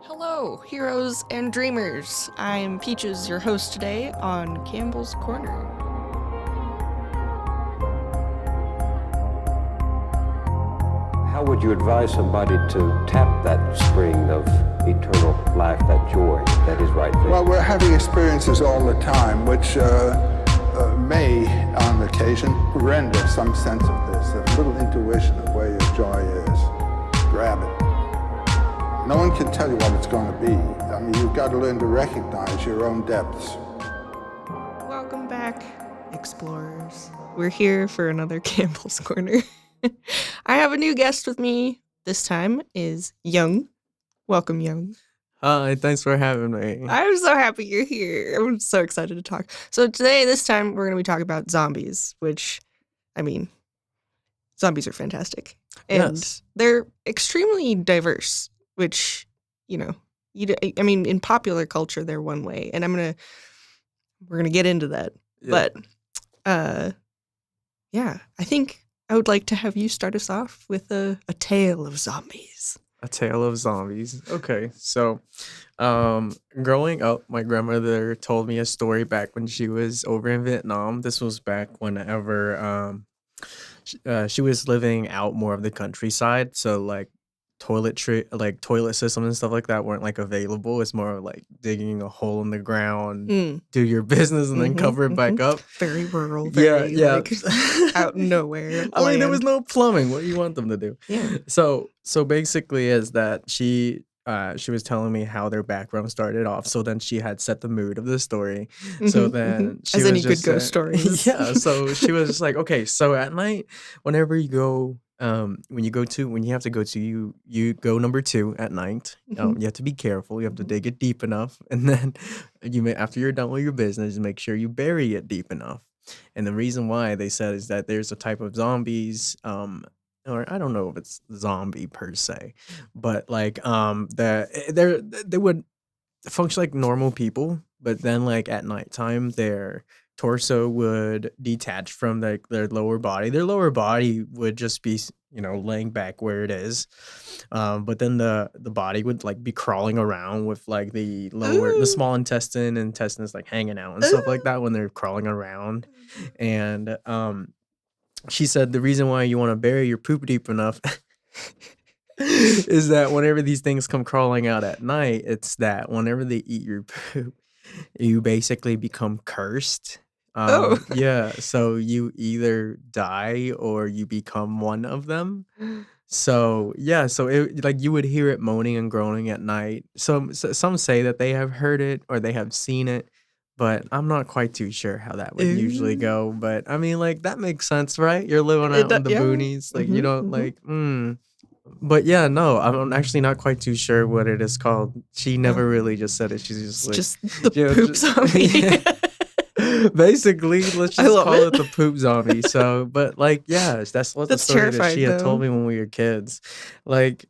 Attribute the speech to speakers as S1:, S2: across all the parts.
S1: Hello, heroes and dreamers. I'm Peaches, your host today on Campbell's Corner.
S2: How would you advise somebody to tap that spring of eternal life, that joy that is right there?
S3: Well, we're having experiences all the time, which may, on occasion, render some sense of this, a little intuition of where your joy is. Grab it. No one can tell you what it's going to be. I mean, you've got to learn to recognize your own depths.
S1: Welcome back, explorers. We're here for another Campbell's Corner. I have a new guest with me. This time is Young. Welcome, Young.
S4: Hi, thanks for having me.
S1: I'm so happy you're here. I'm so excited to talk. So this time, we're going to be talking about zombies, which, I mean, zombies are fantastic. And
S4: Yes.
S1: they're extremely diverse, which, in popular culture, they're one way. And we're going to get into that.
S4: Yeah.
S1: But, I think I would like to have you start us off with a tale of zombies.
S4: A tale of zombies. Okay, so growing up, my grandmother told me a story back when she was over in Vietnam. This was back whenever she was living out more of the countryside. So like toilet systems and stuff like that weren't like available. It's more like digging a hole in the ground, do your business, and then cover it back up.
S1: Very rural,
S4: Yeah.
S1: like, out nowhere.
S4: I mean, there was
S1: land.
S4: no plumbing. What do you want them to do?
S1: Yeah.
S4: So basically is that she was telling me how their background started off. So then she had set the mood of the story. So then she
S1: As
S4: was
S1: any good
S4: just
S1: ghost story is.
S4: yeah. So she was just like, okay, so at night, whenever you go, when you have to go to you go number 2 at night. You have to be careful. You have to dig it deep enough, and then after you're done with your business, make sure you bury it deep enough. And the reason why they said is that there's a type of zombies, or I don't know if it's zombie per se, but like they would function like normal people, but then like at nighttime their torso would detach from like their lower body. Their lower body would just be laying back where it is, but then the body would like be crawling around with like the small intestines like hanging out and stuff like that when they're crawling around. And she said the reason why you want to bury your poop deep enough is that whenever these things come crawling out at night, it's that whenever they eat your poop, you basically become cursed. Yeah, so you either die or you become one of them. So it like you would hear it moaning and groaning at night. So some say that they have heard it or they have seen it, but I'm not quite too sure how that would usually go. But I mean, like that makes sense, right? You're living out in the boonies, like you don't like. But yeah, no, I'm actually not quite too sure what it is called. She never really just said it. She's just like,
S1: Just the poop zombie.
S4: basically, let's just
S1: I love
S4: call
S1: it.
S4: it the poop zombie. So, but like, yeah, that's what the
S1: That's
S4: story that she
S1: terrifying,
S4: had told
S1: though.
S4: me when we were kids. Like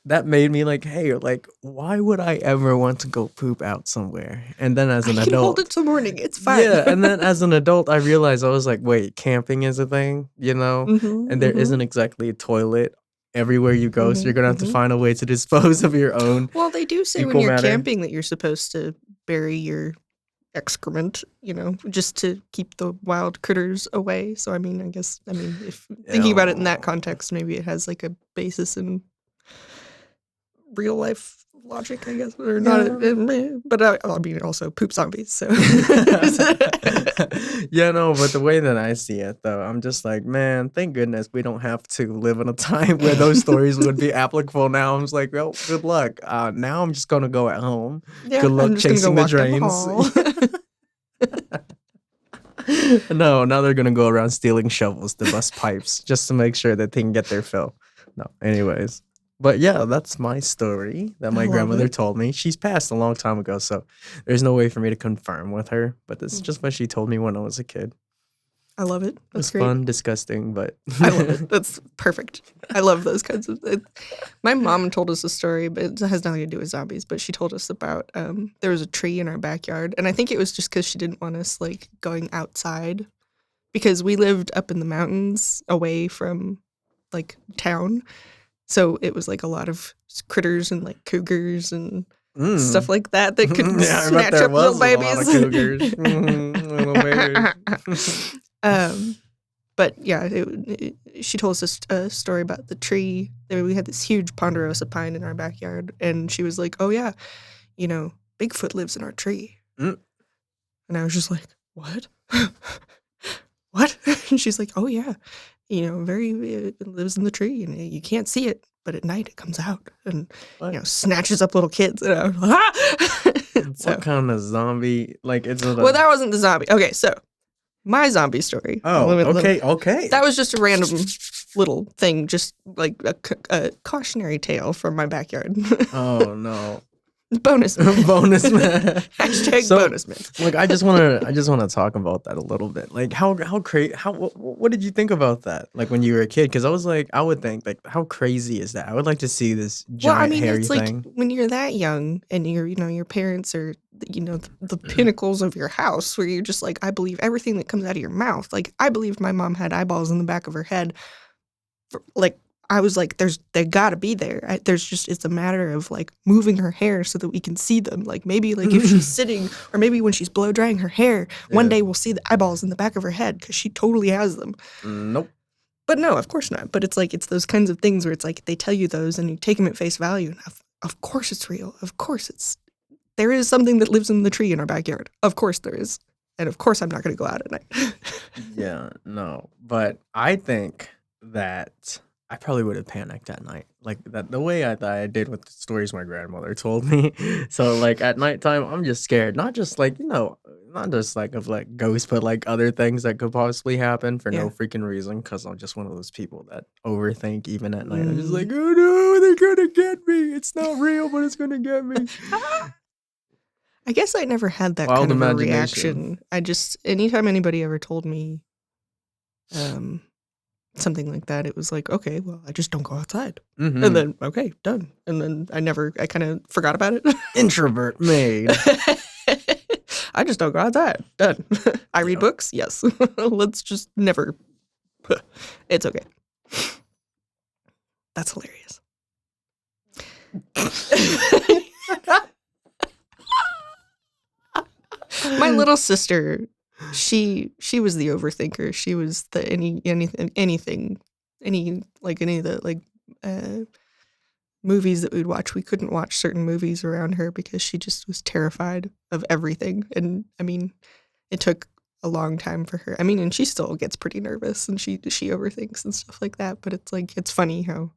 S4: that made me like, hey, like, why would I ever want to go poop out somewhere? And then as an
S1: I can
S4: adult,
S1: hold it till morning. It's fine.
S4: yeah, and then as an adult, I realized I was like, wait, camping is a thing, and there isn't exactly a toilet everywhere you go, so you're gonna have to find a way to dispose of your own.
S1: Well, they do say when
S4: Fecal
S1: you're
S4: matter.
S1: camping that you're supposed to bury your excrement, just to keep the wild critters away. So, I mean, if thinking about it in that context, maybe it has like a basis in real life logic, I guess, or not. But I mean, also poop zombies. So,
S4: Yeah, no, but the way that I see it, though, I'm just like, man, thank goodness we don't have to live in a time where those stories would be applicable now. I'm just like, well, good luck. Now I'm just gonna go at home.
S1: yeah,
S4: Good luck
S1: I'm just gonna
S4: chasing
S1: go
S4: the
S1: walk down the
S4: drains.
S1: hall.
S4: No, now they're gonna go around stealing shovels to bust pipes just to make sure that they can get their fill. No, anyways. But yeah, that's my story that my
S1: love
S4: grandmother
S1: it.
S4: told me. She's passed a long time ago, so there's no way for me to confirm with her. But this is just what she told me when I was a kid.
S1: I love it.
S4: It
S1: That's
S4: was
S1: great.
S4: fun, disgusting, but
S1: I love it. That's perfect. I love those kinds of. My mom told us a story, but it has nothing to do with zombies. But she told us about there was a tree in our backyard, and I think it was just because she didn't want us like going outside, because we lived up in the mountains away from like town. So it was like a lot of critters and like cougars and stuff
S4: Mm.
S1: like that could
S4: Yeah, I bet
S1: snatch
S4: there
S1: up little
S4: was a lot of
S1: babies.
S4: cougars. Little bears.
S1: But yeah, she told us a story about the tree. We had this huge ponderosa pine in our backyard, and she was like, "Oh yeah, Bigfoot lives in our tree."
S4: Mm.
S1: And I was just like, "What? What?" And she's like, "Oh yeah, it lives in the tree, and you can't see it, but at night it comes out and
S4: What?
S1: snatches up little kids." And I was like, "Ah!" So,
S4: What kind of zombie? Like, it's a.
S1: well, that wasn't the zombie. Okay, so my zombie story.
S4: Oh, okay.
S1: That was just a random little thing, just like a cautionary tale from my backyard.
S4: Oh no.
S1: Bonus man.
S4: Bonus man.
S1: Hashtag
S4: So,
S1: bonus man.
S4: Like, I just want to talk about that a little bit. Like, how crazy? What did you think about that? Like when you were a kid? Because I was like, I would think like, how crazy is that? I would like to see this
S1: Well, I
S4: giant
S1: mean,
S4: hairy
S1: it's
S4: thing.
S1: like when you're that young and your parents are, the pinnacles of your house where you're just like, I believe everything that comes out of your mouth. Like, I believed my mom had eyeballs in the back of her head. Like, I was like, they gotta be there. It's a matter of like moving her hair so that we can see them. Like maybe like if she's sitting or maybe when she's blow drying her hair, one day we'll see the eyeballs in the back of her head because she totally has them.
S4: Nope.
S1: But no, of course not. But it's like, it's those kinds of things where it's like they tell you those and you take them at face value. And of course it's real. Of course there is something that lives in the tree in our backyard. Of course there is. And of course I'm not going to go out at night.
S4: Yeah, no. But I think that I probably would have panicked at night. Like that the way I thought I did with the stories my grandmother told me. So like at nighttime, I'm just scared. Not just like, not just like of like ghosts, but like other things that could possibly happen for no
S1: Yeah.
S4: freaking reason. Because I'm just one of those people that overthink even at night. I'm just like, oh no, they're gonna get me. It's not real, but it's gonna get me.
S1: I guess I never had that
S4: Wild
S1: kind of a
S4: imagination.
S1: reaction. Anytime anybody ever told me something like that, it was like, okay, well, I just don't go outside.
S4: Mhm.
S1: And then, okay, done. And then I kind of forgot about it.
S4: Introvert made.
S1: I just don't go outside. Done. I read books. Yes. Let's just never. It's okay. That's hilarious. My little sister, she was the overthinker. She was the any of the movies that we'd watch. We couldn't watch certain movies around her because she just was terrified of everything. And I mean, it took a long time for her. I mean, and she still gets pretty nervous and she overthinks and stuff like that. But it's like, it's funny how,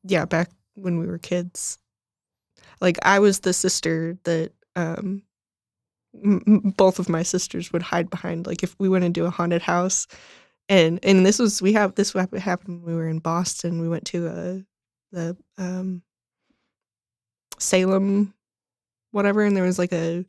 S1: yeah, back when we were kids, like I was the sister that both of my sisters would hide behind. Like if we went into a haunted house, and this happened when we were in Boston. We went to the Salem, whatever, and there was like a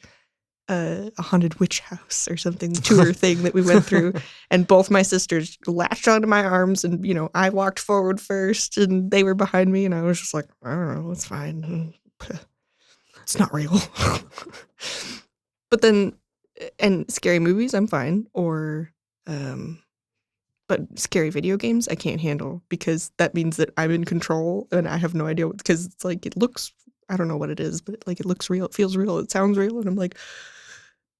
S1: haunted witch house or something tour thing that we went through, and both my sisters latched onto my arms, and I walked forward first, and they were behind me, and I was just like, I don't know, it's fine, it's not real. But then, and scary movies, I'm fine, or but scary video games, I can't handle because that means that I'm in control and I have no idea because it's like it looks, I don't know what it is, but like it looks real, it feels real, it sounds real, and I'm like,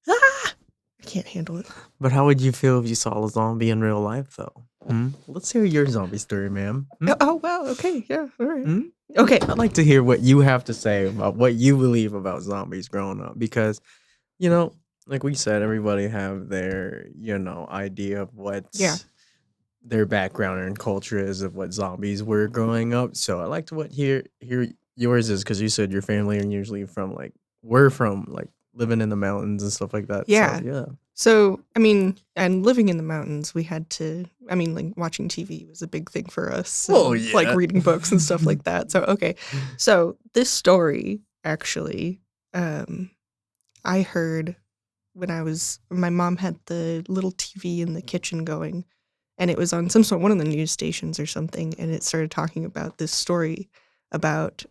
S1: I can't handle it.
S4: But how would you feel if you saw a zombie in real life, though? Let's hear your zombie story, ma'am.
S1: Oh wow, okay, yeah, all right.
S4: Okay, I'd like to hear what you have to say about what you believe about zombies growing up because, like we said, everybody have their, idea of what their background and culture is of what zombies were growing up. So I'd like to hear yours is because you said your family are usually we're from living in the mountains and stuff like that.
S1: Yeah.
S4: So, yeah.
S1: So, I mean, and living in the mountains, we had to, I mean, like watching TV was a big thing for us.
S4: Oh, yeah.
S1: Like reading books and stuff like that. So, okay. So this story, actually, I heard when my mom had the little TV in the kitchen going, and it was on one of the news stations or something, and it started talking about this story about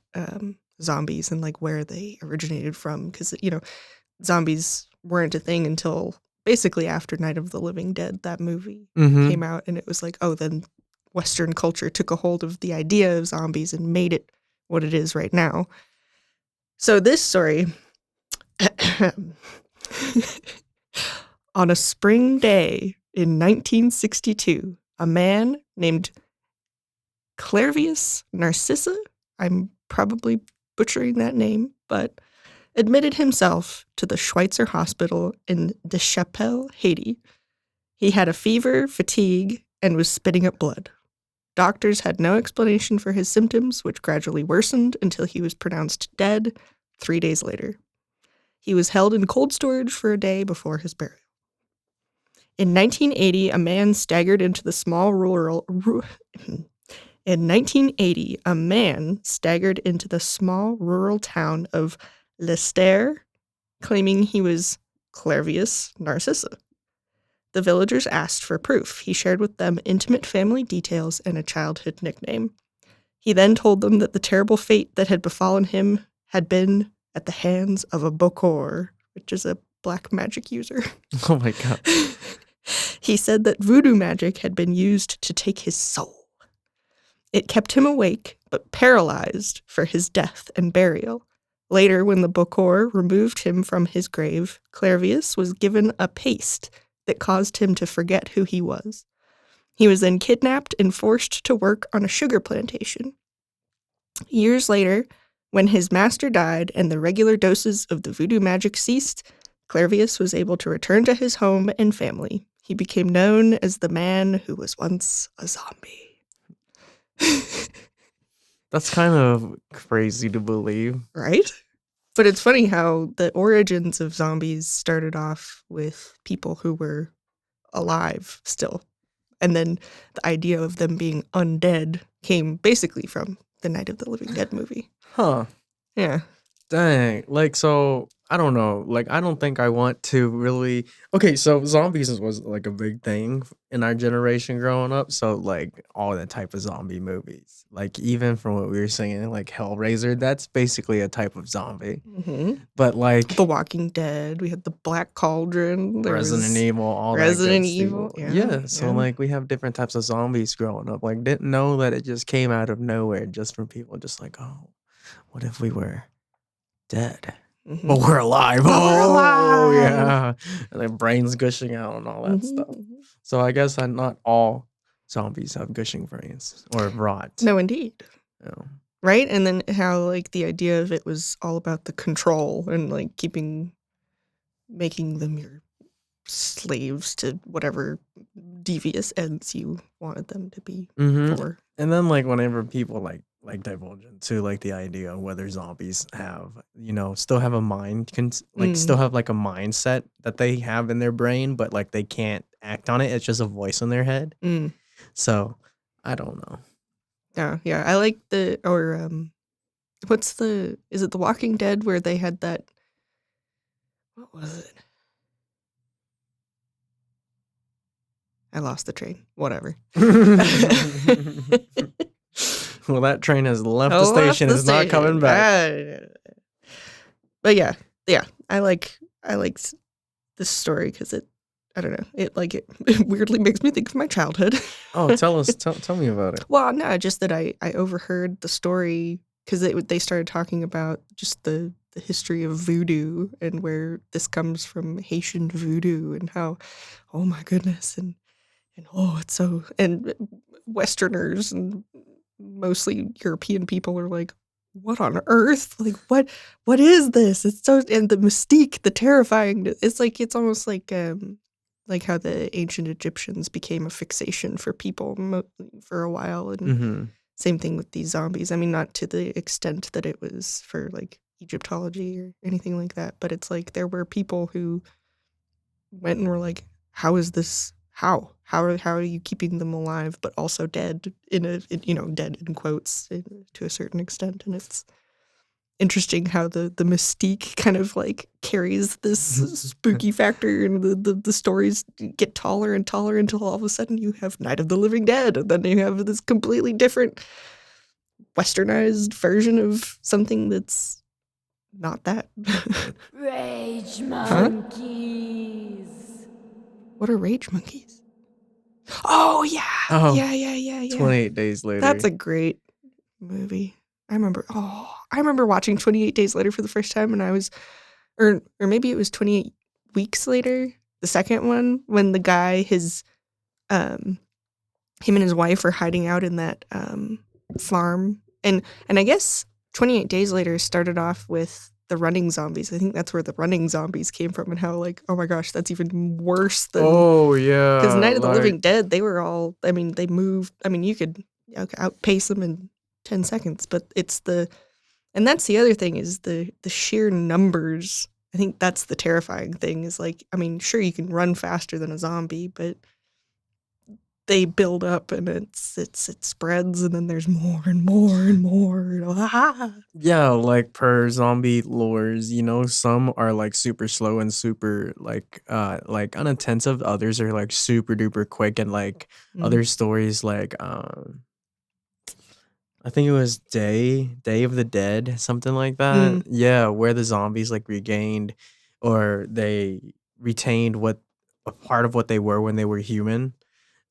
S1: zombies and like where they originated from, because zombies weren't a thing until basically after Night of the Living Dead, that movie came out, and it was like, oh, then Western culture took a hold of the idea of zombies and made it what it is right now. So this story, on a spring day in 1962, a man named Clervius Narcissa, I'm probably butchering that name, but admitted himself to the Schweitzer Hospital in Deschapelles, Haiti. He had a fever, fatigue, and was spitting up blood. Doctors had no explanation for his symptoms, which gradually worsened until he was pronounced dead 3 days later. He was held in cold storage for a day before his burial. In 1980, a man staggered into the small rural town of Lestaire, claiming he was Clervius Narcissa. The villagers asked for proof. He shared with them intimate family details and a childhood nickname. He then told them that the terrible fate that had befallen him had been at the hands of a bokor, which is a black magic user.
S4: Oh my God.
S1: He said that voodoo magic had been used to take his soul. It kept him awake, but paralyzed for his death and burial. Later, when the bokor removed him from his grave, Clervius was given a paste that caused him to forget who he was. He was then kidnapped and forced to work on a sugar plantation. Years later, when his master died and the regular doses of the voodoo magic ceased, Clervius was able to return to his home and family. He became known as the man who was once a zombie.
S4: That's kind of crazy to believe.
S1: Right? But it's funny how the origins of zombies started off with people who were alive still. And then the idea of them being undead came basically from the Night of the Living Dead movie.
S4: Huh.
S1: Yeah.
S4: Dang. Like, so, I don't know. Like, I don't think I want to really... Okay, so zombies was, like, a big thing in our generation growing up. So, like, all that type of zombie movies. Like, even from what we were saying, like, Hellraiser, that's basically a type of zombie.
S1: Mm-hmm.
S4: But, like...
S1: The Walking Dead, we had the Black Cauldron. There
S4: Resident
S1: was
S4: Evil, all
S1: Resident
S4: that good
S1: Evil.
S4: stuff.
S1: Yeah.
S4: So, like, we have different types of zombies growing up. Like, didn't know that it just came out of nowhere just from people just like, oh, what if we were... dead,
S1: Mm-hmm.
S4: but we're alive.
S1: But we're alive.
S4: Yeah, and their brains gushing out and all that stuff. So I guess not all zombies have gushing brains or rot.
S1: No, indeed.
S4: Yeah.
S1: Right? And then how, like, the idea of it was all about the control and, like, making them your slaves to whatever devious ends you wanted them to be for.
S4: And then, like, whenever people, like divulge into, like, the idea of whether zombies have, still have a mind, still have, like, a mindset that they have in their brain, but, like, they can't act on it. It's just a voice in their head. So, I don't know.
S1: Yeah. I like is it The Walking Dead where they had that, what was it? I lost the train. Whatever.
S4: Well, that train has left the station. It's not coming back.
S1: But yeah. I like this story because it weirdly makes me think of my childhood.
S4: Oh, tell me about it.
S1: Well, no, just that I overheard the story because they started talking about just the history of voodoo and where this comes from, Haitian voodoo, and how, oh my goodness, and it's so, and Westerners and mostly European people are like, what on earth? Like, what is this? It's so, and the mystique, the terrifying, it's almost like how the ancient Egyptians became a fixation for people for a while. And same thing with these zombies. I mean, not to the extent that it was for, like, Egyptology or anything like that, but it's like there were people who went and were like, how is this? How are you keeping them alive but also dead dead in quotes to a certain extent? And it's interesting how the mystique kind of, like, carries this spooky factor, and the stories get taller and taller until all of a sudden you have Night of the Living Dead, and then you have this completely different westernized version of something that's not that.
S5: Rage monkeys.
S1: What are rage monkeys? Oh yeah,
S4: Oh,
S1: yeah.
S4: 28 Days Later.
S1: That's a great movie. I remember watching 28 Days Later for the first time, and I was, or maybe it was 28 Weeks Later, the second one, when the guy, him and his wife are hiding out in that farm, and I guess 28 Days Later started off with the running zombies. I think that's where the running zombies came from, and how, like, oh my gosh, that's even worse than.
S4: Oh yeah.
S1: Because Night of the
S4: like-
S1: Living Dead, they were all, I mean, they moved, I mean, you could outpace them in 10 seconds, but and that's the other thing, is the sheer numbers. I think that's the terrifying thing, is like, I mean, sure, you can run faster than a zombie, but they build up and it spreads, and then there's more and more and more.
S4: Yeah, like per zombie lores, some are like super slow and super like unintensive. Others are like super duper quick, and like other stories like I think it was Day of the Dead, something like that. Yeah, where the zombies like regained or they retained a part of what they were when they were human.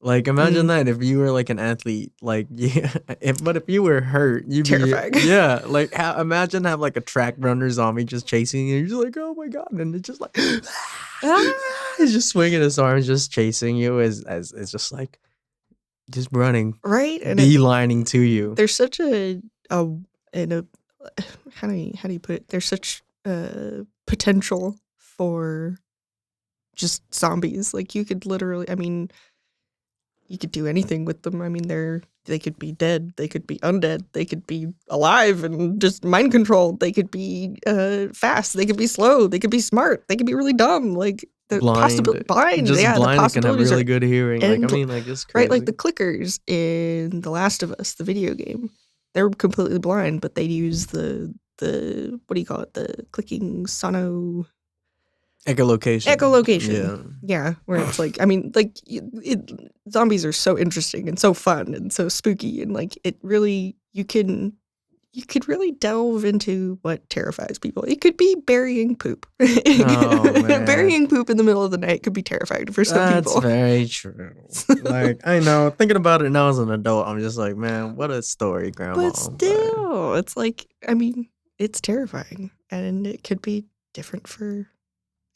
S4: Like, imagine that if you were like an athlete, like, yeah, if you were hurt, you'd
S1: Terrifying.
S4: be, yeah, like, imagine have like a track runner zombie just chasing you. You're just like, oh my god, and it's just like, he's just swinging his arms, just chasing you as it's just like, just running,
S1: Right? And
S4: beelining to you.
S1: there's such a how do you put it? There's such potential for just zombies. Like, you could literally, I mean, you could do anything with them. I mean, they could be dead, they could be undead, they could be alive and just mind controlled, they could be fast, they could be slow, they could be smart, they could be really dumb. Like, the possibility blind.
S4: Just
S1: Yeah,
S4: blind
S1: the
S4: and can have
S1: possibilities
S4: really
S1: are
S4: good hearing. Like, I
S1: endless.
S4: mean, like, it's crazy.
S1: right. Like the clickers in The Last of Us, the video game, they're completely blind, but they use the what do you call it? The clicking sono. Echolocation. Yeah, where it's like, I mean, like, zombies are so interesting and so fun and so spooky, and like, it really, you could really delve into what terrifies people. It could be burying poop.
S4: Oh, man.
S1: Burying poop in the middle of the night could be terrifying for some
S4: That's
S1: people.
S4: very true. Like, I know, thinking about it now as an adult, I'm just like, man, what a story, Grandma.
S1: But still, it's like, I mean, it's terrifying, and it could be different for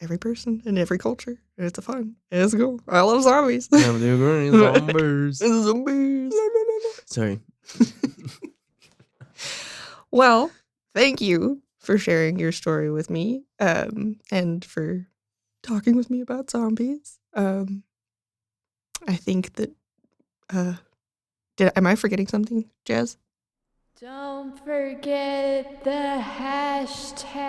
S1: every person in every culture, and it's fun. And it's cool. I love zombies.
S4: Yeah, they agree. Zombies.
S1: Zombies.
S4: Sorry.
S1: Well, thank you for sharing your story with me, and for talking with me about zombies. I think that, am I forgetting something, Jazz?
S5: Don't forget the hashtag.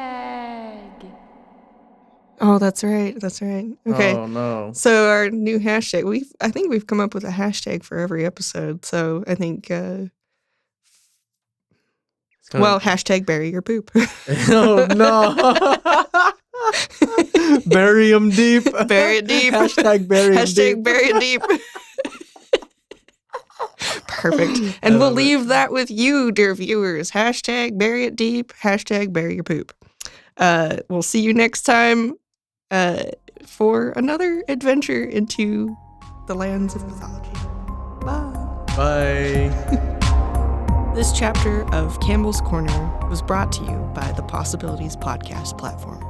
S1: Oh, that's right. Okay.
S4: Oh, no.
S1: So our new hashtag, I think we've come up with a hashtag for every episode. So I think, hashtag bury your poop.
S4: Oh, no. Bury them deep.
S1: Bury it deep.
S4: Hashtag bury 'em deep.
S1: Hashtag bury it deep. Perfect. And we'll leave that with you, dear viewers. Hashtag bury it deep. Hashtag bury your poop. We'll see you next time for another adventure into the lands of mythology. Bye.
S4: Bye.
S1: This chapter of Campbell's Corner was brought to you by the Possibilities Podcast platform.